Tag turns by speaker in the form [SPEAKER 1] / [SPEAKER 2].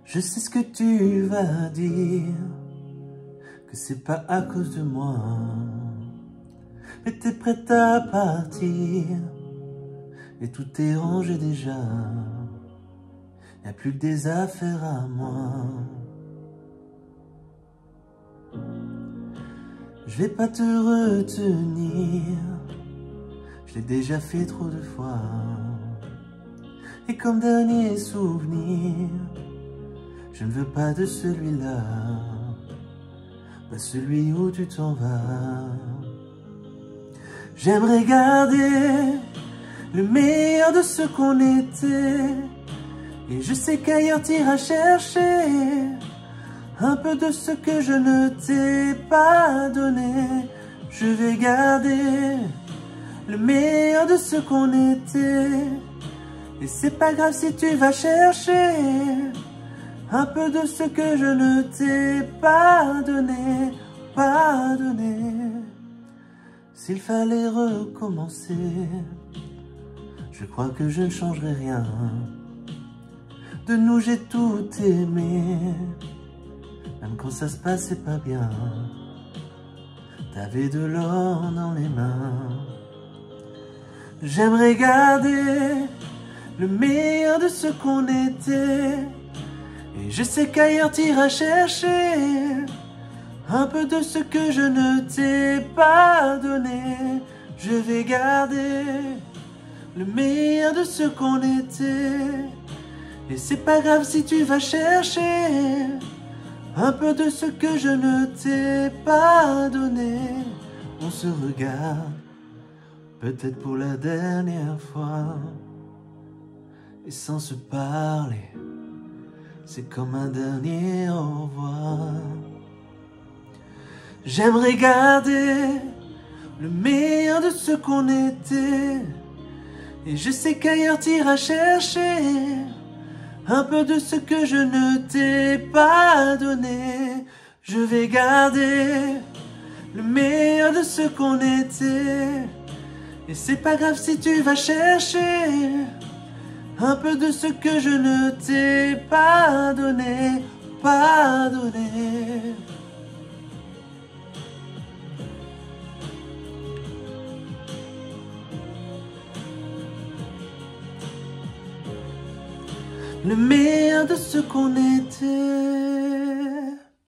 [SPEAKER 1] Je sais ce que tu vas dire, que c'est pas à cause de moi, mais t'es prête à partir, et tout est rangé déjà, y'a plus que des affaires à moi. Je vais pas te retenir, je l'ai déjà fait trop de fois, et comme dernier souvenir, je ne veux pas de celui-là, pas celui où tu t'en vas. J'aimerais garder le meilleur de ce qu'on était, et je sais qu'ailleurs t'iras chercher un peu de ce que je ne t'ai pas donné. Je vais garder le meilleur de ce qu'on était, et c'est pas grave si tu vas chercher un peu de ce que je ne t'ai pas donné, pas donné. S'il fallait recommencer, je crois que je ne changerai rien. De nous j'ai tout aimé, même quand ça se passait pas bien. T'avais de l'or dans les mains. J'aimerais garder le meilleur de ce qu'on était, et je sais qu'ailleurs t'iras chercher un peu de ce que je ne t'ai pas donné. Je vais garder le meilleur de ce qu'on était, et c'est pas grave si tu vas chercher un peu de ce que je ne t'ai pas donné. On se regarde, peut-être pour la dernière fois, et sans se parler, c'est comme un dernier au revoir. J'aimerais garder le meilleur de ce qu'on était, et je sais qu'ailleurs t'iras chercher un peu de ce que je ne t'ai pas donné. Je vais garder le meilleur de ce qu'on était, et c'est pas grave si tu vas chercher un peu de ce que je ne t'ai pas donné, pas donné. Le meilleur de ce qu'on était.